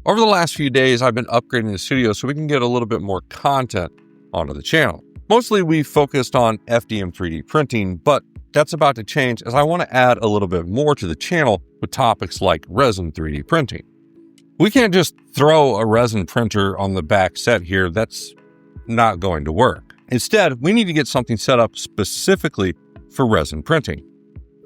Over the last few days, I've been upgrading the studio so we can get a little bit more content onto the channel. Mostly we focused on FDM 3D printing, but that's about to change as I want to add a little bit more to the channel with topics like resin 3D printing. We can't just throw a resin printer on the back set here. That's not going to work. Instead, we need to get something set up specifically for resin printing.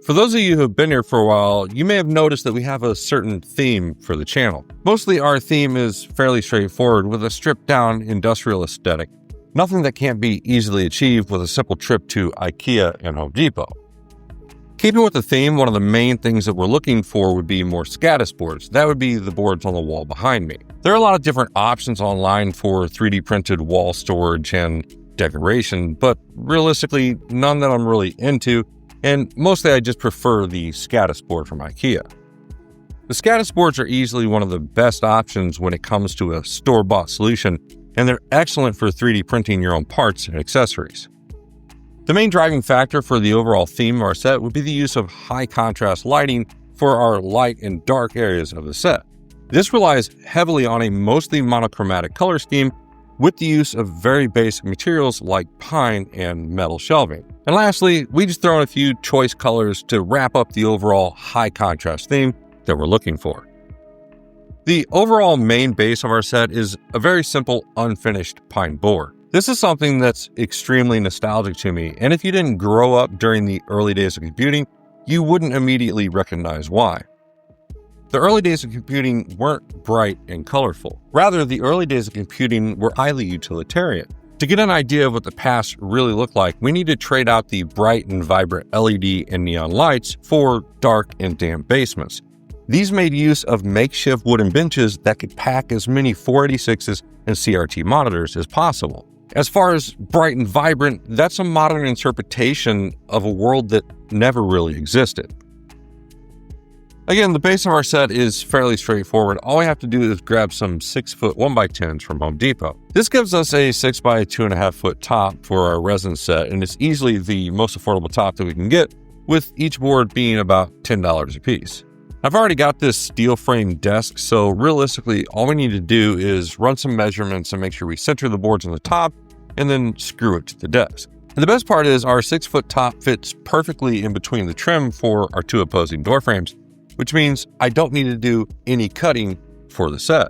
For those of you who have been here for a while, you may have noticed that we have a certain theme for the channel. Mostly our theme is fairly straightforward with a stripped down industrial aesthetic, nothing that can't be easily achieved with a simple trip to IKEA and Home Depot. Keeping with the theme, one of the main things that we're looking for would be more Scadus boards. That would be the boards on the wall behind me. There are a lot of different options online for 3D printed wall storage and decoration, but realistically, none that I'm really into. And mostly I just prefer the Scadus board from IKEA. The Scadus boards are easily one of the best options when it comes to a store-bought solution, and they're excellent for 3D printing your own parts and accessories. The main driving factor for the overall theme of our set would be the use of high contrast lighting for our light and dark areas of the set. This relies heavily on a mostly monochromatic color scheme with the use of very basic materials like pine and metal shelving. And lastly, we just throw in a few choice colors to wrap up the overall high contrast theme that we're looking for. The overall main base of our set is a very simple unfinished pine board. This is something that's extremely nostalgic to me, and if you didn't grow up during the early days of computing, you wouldn't immediately recognize why. The early days of computing weren't bright and colorful. Rather, the early days of computing were highly utilitarian. To get an idea of what the past really looked like, we need to trade out the bright and vibrant LED and neon lights for dark and damp basements. These made use of makeshift wooden benches that could pack as many 486s and CRT monitors as possible. As far as bright and vibrant, that's a modern interpretation of a world that never really existed. Again, the base of our set is fairly straightforward. All we have to do is grab some 6-foot 1x10s from Home Depot. This gives us a 6x2.5 foot top for our resin set, and it's easily the most affordable top that we can get, with each board being about $10 a piece. I've already got this steel frame desk, so realistically, all we need to do is run some measurements and make sure we center the boards on the top, and then screw it to the desk. And the best part is our 6-foot top fits perfectly in between the trim for our two opposing door frames, which means I don't need to do any cutting for the set.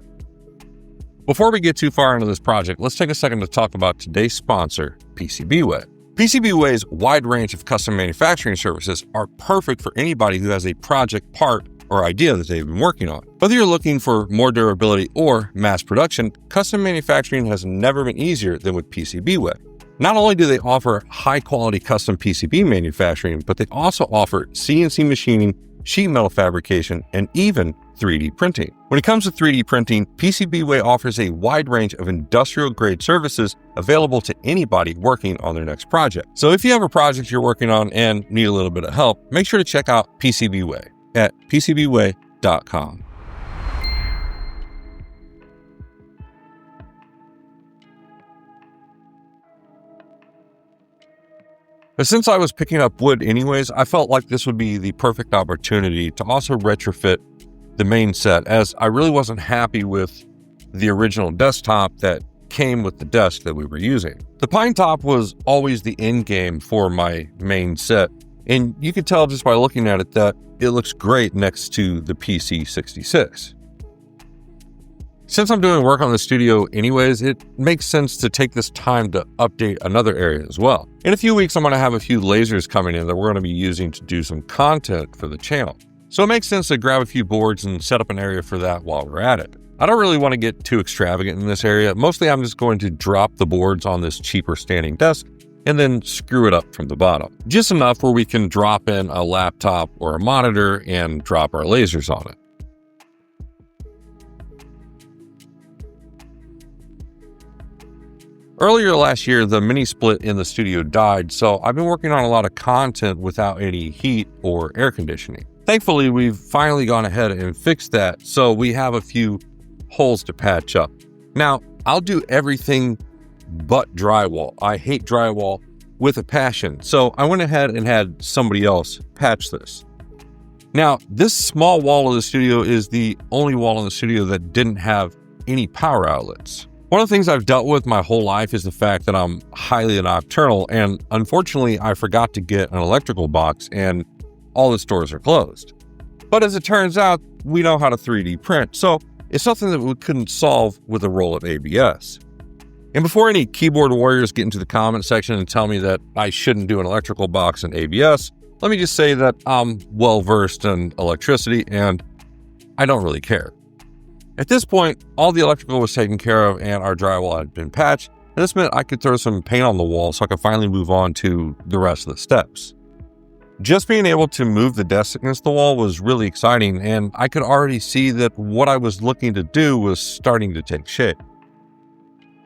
Before we get too far into this project, let's take a second to talk about today's sponsor, PCBWay. PCBWay's wide range of custom manufacturing services are perfect for anybody who has a project, part, or idea that they've been working on. Whether you're looking for more durability or mass production, custom manufacturing has never been easier than with PCBWay. Not only do they offer high-quality custom PCB manufacturing, but they also offer CNC machining, sheet metal fabrication, and even 3D printing. When it comes to 3D printing, PCBWay offers a wide range of industrial-grade services available to anybody working on their next project. So if you have a project you're working on and need a little bit of help, make sure to check out PCBWay at PCBWay.com. But since I was picking up wood anyways, I felt like this would be the perfect opportunity to also retrofit the main set, as I really wasn't happy with the original desktop that came with the desk that we were using. The pine top was always the end game for my main set, and you can tell just by looking at it that it looks great next to the PC66. Since I'm doing work on the studio anyways, it makes sense to take this time to update another area as well. In a few weeks, I'm going to have a few lasers coming in that we're going to be using to do some content for the channel. So it makes sense to grab a few boards and set up an area for that while we're at it. I don't really want to get too extravagant in this area. Mostly I'm just going to drop the boards on this cheaper standing desk and then screw it up from the bottom. Just enough where we can drop in a laptop or a monitor and drop our lasers on it. Earlier last year, the mini split in the studio died, so I've been working on a lot of content without any heat or air conditioning. Thankfully, we've finally gone ahead and fixed that, so we have a few holes to patch up. Now, I'll do everything but drywall. I hate drywall with a passion, so I went ahead and had somebody else patch this. Now, this small wall of the studio is the only wall in the studio that didn't have any power outlets. One of the things I've dealt with my whole life is the fact that I'm highly nocturnal, and unfortunately, I forgot to get an electrical box and all the stores are closed. But as it turns out, we know how to 3D print, so it's something that we couldn't solve with a roll of ABS. And before any keyboard warriors get into the comment section and tell me that I shouldn't do an electrical box in ABS, let me just say that I'm well versed in electricity and I don't really care. At this point, all the electrical was taken care of and our drywall had been patched, and this meant I could throw some paint on the wall so I could finally move on to the rest of the steps. Just being able to move the desk against the wall was really exciting, and I could already see that what I was looking to do was starting to take shape.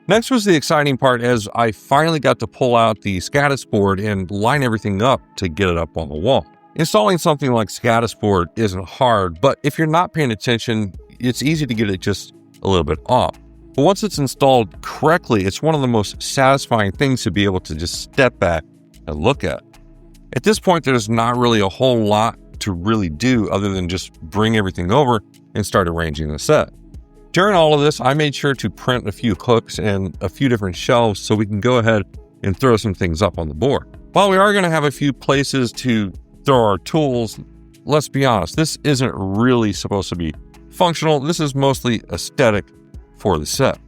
Next was the exciting part as I finally got to pull out the Scadis board and line everything up to get it up on the wall. Installing something like Scadis board isn't hard, but if you're not paying attention, it's easy to get it just a little bit off. But once it's installed correctly, it's one of the most satisfying things to be able to just step back and look at. At this point, there's not really a whole lot to really do other than just bring everything over and start arranging the set. During all of this, I made sure to print a few hooks and a few different shelves so we can go ahead and throw some things up on the board. While we are going to have a few places to throw our tools, let's be honest, this isn't really supposed to be functional. This is mostly aesthetic for the set.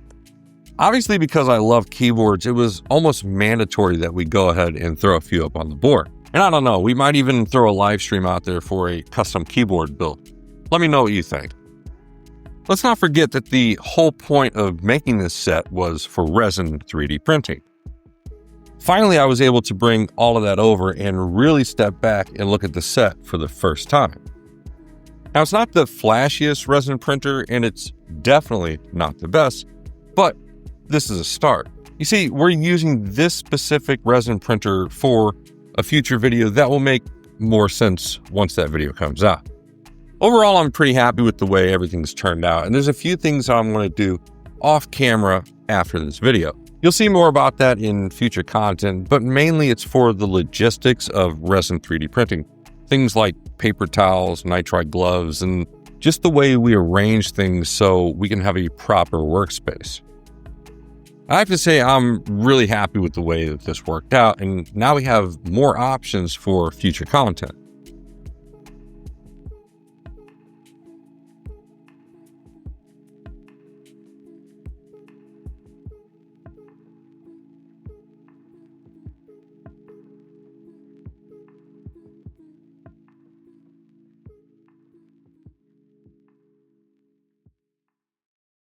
Obviously, because I love keyboards, it was almost mandatory that we go ahead and throw a few up on the board. And I don't know, we might even throw a live stream out there for a custom keyboard build. Let me know what you think. Let's not forget that the whole point of making this set was for resin 3D printing. Finally, I was able to bring all of that over and really step back and look at the set for the first time. Now, it's not the flashiest resin printer, and it's definitely not the best, but this is a start. You see, we're using this specific resin printer for a future video that will make more sense once that video comes out. Overall, I'm pretty happy with the way everything's turned out, and there's a few things I'm going to do off camera after this video. You'll see more about that in future content, but mainly it's for the logistics of resin 3D printing. Things like paper towels, nitride gloves, and just the way we arrange things so we can have a proper workspace. I have to say I'm really happy with the way that this worked out, and now we have more options for future content.